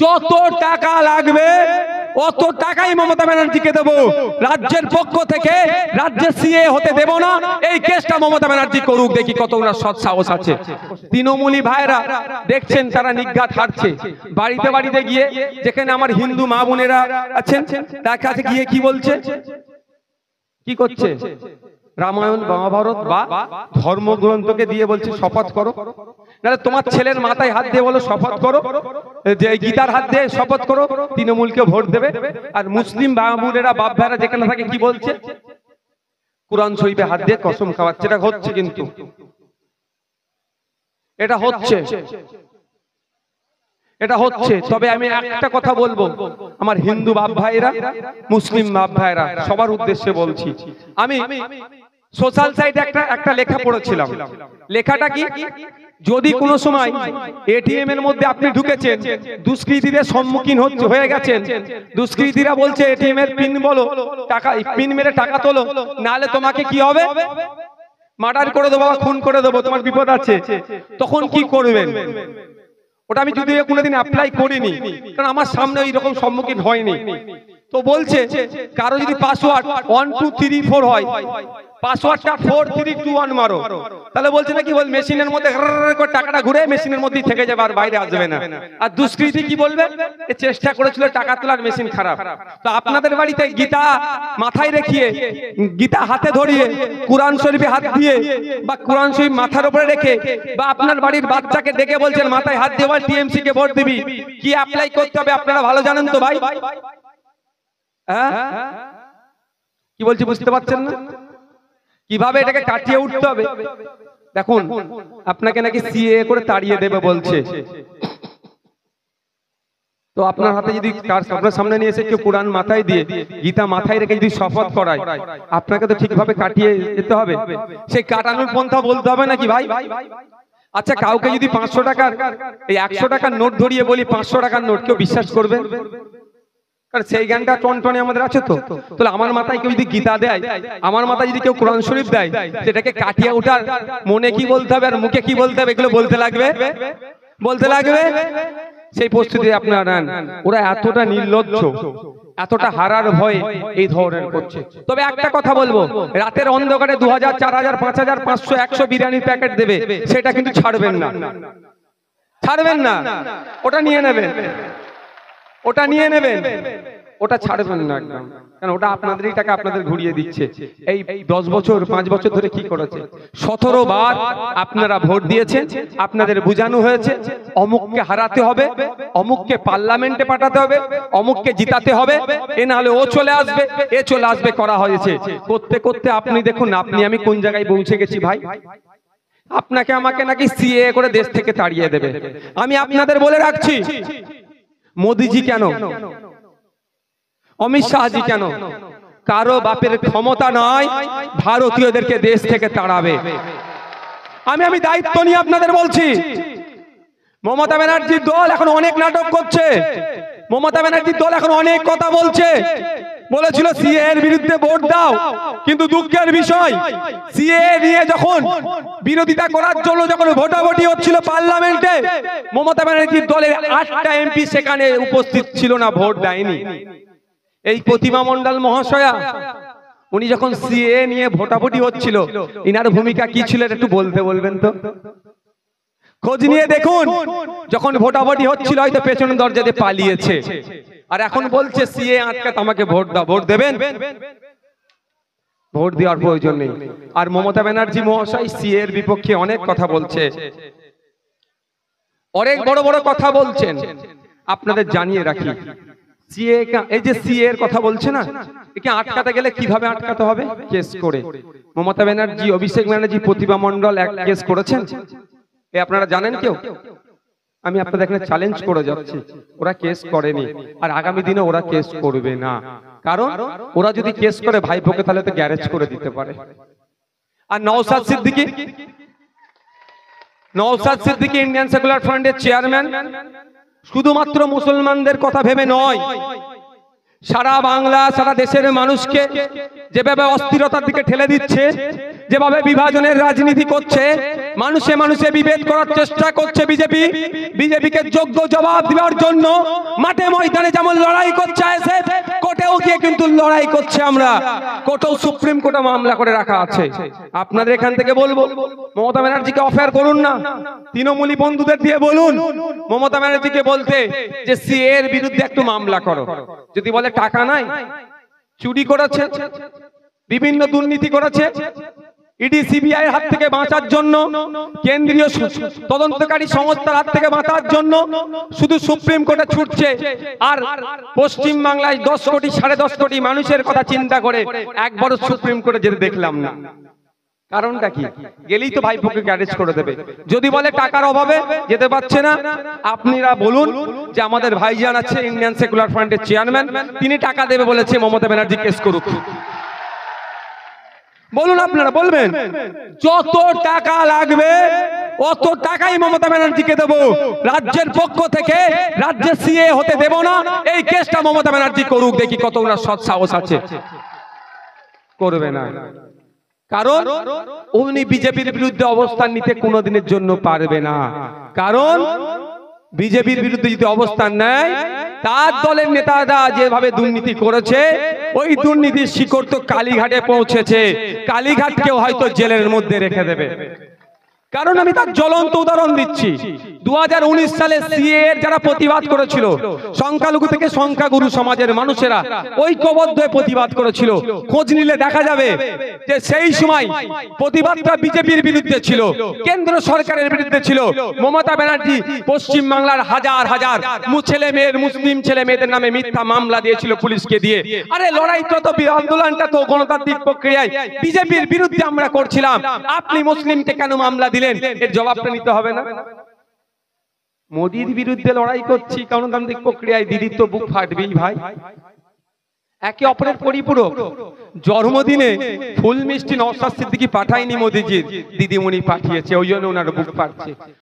যত টাকা লাগবে অত টাকাই মমতা ব্যানার্জিকে দেব। রাজ্যের পক্ষ থেকে রাজ্যে সিএ হতে দেব না। এই কেসটা মমতা ব্যানার্জি করুক, দেখি কত ওনার সৎ সাহস আছে। তৃণমূলী ভাইরা দেখছেন তারা নিজ্ঞাত হারছে। বাড়িতে বাড়িতে গিয়ে যেখানে আমার হিন্দু মা বোনেরা আছেন তার কাছে গিয়ে কি বলছে, কি করছে, রামায়ণ মহাভারত বা ধর্মগ্রন্থকে দিয়ে বলছে শপথ করো, নাহলে তোমার ছেলের মাথায় হাত দিয়ে বলো শপথ করো, যে গীতার হাত দিয়ে শপথ করো তৃণমূলকে ভোট দেবে। আর মুসলিম বাবুরেরা বাপ ভাইরা যেখানে থাকে কি বলছে, কুরআন শরীফে হাত দিয়ে কসম খাওয়াচ্ছে। এটা হচ্ছে, কিন্তু এটা হচ্ছে, এটা হচ্ছে। তবে আমি একটা কথা বলবো, আমার হিন্দু বাপ ভাইরা, মুসলিম বাপ ভাইরা সবার উদ্দেশ্যে বলছি, আমি সোশ্যাল সাইটে একটা লেখা পড়েছিলাম। লেখাটা কি, যদি কোনো সময় এটিএম এর মধ্যে আপনি ঢুকেছেন, দুষ্কৃতীদের সম্মুখীন হয়ে গেছেন, দুষ্কৃতীরা বলছে এটিএম এর পিন বলো, টাকা পিন মেরে টাকা তোলো, নাহলে তোমাকে কি হবে, মার্ডার করে দেবো বা খুন করে দেবো, তোমার বিপদ আছে, তখন কি করবেন? ওটা আমি যদিও কোনোদিন অ্যাপ্লাই করিনি, কারণ আমার সামনে ওই রকম সম্মুখীন হয়নি। তো বলছে কারো যদি পাসওয়ার্ড 1 2 3 4 হয়, পাসওয়ার্ডটা 4 3 2 1 মারো, তাহলে বলছে নাকি বল মেশিনের মধ্যে টাকাটা ঘুরে মেশিনের মধ্যেই থেকে যাবে, আর বাইরে আসবে না। আর দুষ্কৃতী কি বলবে, এ চেষ্টা করেছিল টাকা তোলার, মেশিন খারাপ। তো আপনাদের বাড়িতে গীতা মাথায় রেখে, গীতা হাতে ধরিয়ে, কুরআন শরীফে হাত দিয়ে বা কুরআন শরীফ মাথার উপরে রেখে, বা আপনার বাড়ির বাচ্চাকে ডেকে বলছেন মাথায় হাত দিয়ে বল টিএমসি কে ভোট দিবি, কি অ্যাপ্লাই করতে হবে আপনারা ভালো জানেন তো ভাই? কি বলছি বুঝতে পারছেন না? কিভাবে এটাকে কাটিয়ে উঠতে হবে? দেখুন, আপনাকে নাকি সিএ করে তাড়িয়ে দেবে বলছে। তো আপনার হাতে যদি আপনার সামনে নিয়ে এসে কেউ কোরআন মাথায় দিয়ে, গীতা মাথায় রেখে যদি শপথ করায়, আপনাকে তো ঠিকভাবে কাটিয়ে যেতে হবে। সেই কাটানোর পন্থা বলতে হবে নাকি ভাই? আচ্ছা, কাউকে যদি 500 টাকার এই 100 টাকার নোট ধরিয়ে বলি 500 টাকার নোট, কেউ বিশ্বাস করবে? কারণ সেই জ্ঞানটা টনটনে আমাদের আছে। তো তাহলে আমার মাথায় কেউ যদি গীতা দেয়, আমার মাথায় যদি কেউ কোরআন শরীফ দেয়, সেটাকে কাটিয়ে ওঠার মনে কি বলতে হবে আর মুখে কি বলতে হবে, এগুলো বলতে লাগবে। সেই প্রস্তুতি আপনারা নেন। ওরা এতটা নির্লজ্জ, এতটা হারার ভয়ে এই ধরনের করছে। তবে একটা কথা বলবো, রাতের অন্ধকারে 2000 4000 5000 500 100 বিরিয়ানির প্যাকেট দেবে, সেটা কিন্তু ছাড়বেন না, ওটা নিয়ে নেবেন, ওটা ছাড়বেন না একদম। কারণ ওটা আপনাদেরই টাকা আপনাদের ঘুরিয়ে দিচ্ছে। এই 10 বছর 5 বছর ধরে কি করেছে? 17 বার আপনারা ভোট দিয়েছেন, আপনাদের বুঝানো হয়েছে অমুককে হারাতে হবে, অমুককে পার্লামেন্টে পাঠাতে হবে, অমুককে জিতাতে হবে, এ না হলে ও চলে আসবে, এ চলে আসবে করা হয়েছে। করতে করতে আপনি দেখুন আপনি আমি কোন জায়গায় পৌঁছে গেছি ভাই। আপনাকে আমাকে নাকি সিএ করে দেশ থেকে তাড়িয়ে দেবে। আমি আপনাদের বলে রাখছি, মোদিজি কেন, অমিত শাহজি কেন, কারো বাপের ক্ষমতা নয় ভারতীয়দেরকে দেশ থেকে তাড়াবে। আমি দায়িত্ব নিয়ে আপনাদের বলছি, মমতা ব্যানার্জির দল এখন অনেক নাটক করছে, মমতা ব্যানার্জির দল এখন অনেক কথা বলছে। বলেছিল সিএ এর বিরুদ্ধে ভোট দাও, কিন্তু দুঃখের বিষয় সিএ নিয়ে যখন বিরোধিতা করার জন্য যখন ভোটাভুটি হচ্ছিল পার্লামেন্টে, মমতা ব্যানার্জির দলের 8টা এমপি সেখানে উপস্থিত ছিল না, ভোট দেয়নি। এই প্রতিমা মণ্ডল মহাশয়া, উনি যখন সিএ নিয়ে ভোটাভুটি হচ্ছিল, ইনার ভূমিকা কি ছিল একটু বলবেন তো? খোঁজ নিয়ে দেখুন, যখন ভোটাভুটি হচ্ছিল হয়তো পেছনের দরজা দিয়ে পালিয়েছে, আর এখন বলছে সিএ আটকাত, আমাকে ভোট দাও। ভোট দেবেন? ভোট দেওয়ার প্রয়োজন নেই। আর মমতা ব্যানার্জি মহাশয় সিএ এর বিপক্ষে অনেক কথা বলছে, অনেক বড় বড় কথা বলছেন। আপনাদের জানিয়ে রাখি, সিএ এই যে সিএ এর কথা বলছে না, একে আটকাতে গেলে কিভাবে আটকাতে হবে? কেস করে। মমতা ব্যানার্জি, অভিষেক ব্যানার্জি, প্রতিভা মণ্ডল এক কেস করেছেন, এ আপনারা জানেন কেউ? আমি আপনাদের এখানে চ্যালেঞ্জ করে যাচ্ছি, ওরা কেস করেনি, আর আগামী দিনে ওরা কেস করবে না। কারণ ওরা যদি কেস করে ভাইপোকে, তাহলে তো গ্যারেজ করে দিতে পারে। আর নওশাদ সিদ্দিকী ইন্ডিয়ান সেকুলার ফ্রন্টের চেয়ারম্যান, শুধুমাত্র মুসলমানদের কথা ভেবে নয়, সারা বাংলা সারা দেশের মানুষকে যেভাবে অস্থিরতার দিকে ঠেলে দিচ্ছে, যেভাবে বিভাজনের রাজনীতি করছে, মানুষে মানুষে বিভেদ করার চেষ্টা করছে বিজেপিকে যোগ্য জবাব দেওয়ার জন্য মাঠে ময়দানে যেমন লড়াই করছে আইএসএফ, কোর্টেও গিয়ে কিন্তু লড়াই করছে। আমরা কোর্টেও সুপ্রিম কোর্টে মামলা করে রাখা আছে। আপনাদের এখান থেকে বলবো, মমতা ব্যানার্জিকে অফার করুন না, তৃণমূলী বন্ধুদের দিয়ে বলুন মমতা ব্যানার্জিকে বলতে যে সিএ এর বিরুদ্ধে একটু মামলা করো। যদি বলে টাকা নাই, চুরি করেছে, বিভিন্ন দুর্নীতি করেছে, ইডি সিবিআই এর হাত থেকে বাঁচার জন্য, কেন্দ্রীয় তদন্তকারী সংস্থার হাত থেকে বাঁচার জন্য শুধু সুপ্রিম কোর্টে ছুটছে, আর পশ্চিম বাংলায় 10 কোটি 10.5 কোটি মানুষের কথা চিন্তা করে একবারও সুপ্রিম কোর্টে যেতে দেখলাম না। কারণটা কি? গেলেই তো ভাইপোকে অ্যারেস্ট করে দেবে। যদি বলে টাকার অভাবে যেতে পারছে না, আপনারা বলুন যে আমাদের ভাইজান আছে ইন্ডিয়ান সেকুলার ফ্রন্টের চেয়ারম্যান, তিনি টাকা দেবে বলেছে, মমতা ব্যানার্জি কেস করুক। বলুন, আপনারা বলবেন যত টাকা লাগবে অত টাকাই মমতা ব্যানার্জিকে দেবো, রাজ্যের পক্ষ থেকে রাজ্যের সিএ হতে দেব না। এই কেসটা মমতা ব্যানার্জি করুক, দেখি কত ওনার সৎ সাহস আছে। করবে না, কারণ উনি বিজেপির বিরুদ্ধে অবস্থান নিতে কোনোদিনের জন্য পারবে না। কারণ বিজেপির বিরুদ্ধে যদি অবস্থান নেয়, তার দলের নেতারা যেভাবে দুর্নীতি করেছে, ওই দুর্নীতির শিকড় তো কালীঘাটে পৌঁছেছে। কালীঘাটকেও হয়তো জেলের মধ্যে রেখে দেবে। কারণ আমি তার জ্বলন্ত উদাহরণ দিচ্ছি। 2019 সালে সিএ এর যারা প্রতিবাদ করেছিল, সংখ্যালঘু থেকে সংখ্যাগুরু সমাজের মানুষেরা ঐক্যবদ্ধ হয়ে প্রতিবাদ করেছিল। খোঁজ নিলে দেখা যাবে যে সেই সময় প্রতিবাদটা বিজেপির বিরুদ্ধে ছিল, কেন্দ্র সরকারের বিরুদ্ধে ছিল। মমতা ব্যানার্জি পশ্চিম বাংলার হাজার হাজার মুসলিম ছেলে মেয়েদের নামে মিথ্যা মামলা দিয়েছিল পুলিশকে দিয়ে। আরে লড়াইটা তো, আন্দোলনটা তো গণতান্ত্রিক প্রক্রিয়ায় বিজেপির বিরুদ্ধে আমরা করছিলাম। আপনি মুসলিমকে কেন মামলা দিলেন? এর জবাবটা নিতে হবে না? মোদির বিরুদ্ধে লড়াই করছি গণতান্ত্রিক প্রক্রিয়ায়, দিদির তো বুক ফাটবেই ভাই। একে অপরের পরিপূরক। জন্মদিনে ফুল মিষ্টি নওশাদ সিদ্দিকী পাঠায়নি মোদিজির, দিদিমণি পাঠিয়েছে, ওই জন্য ওনার বুক ফাটছে।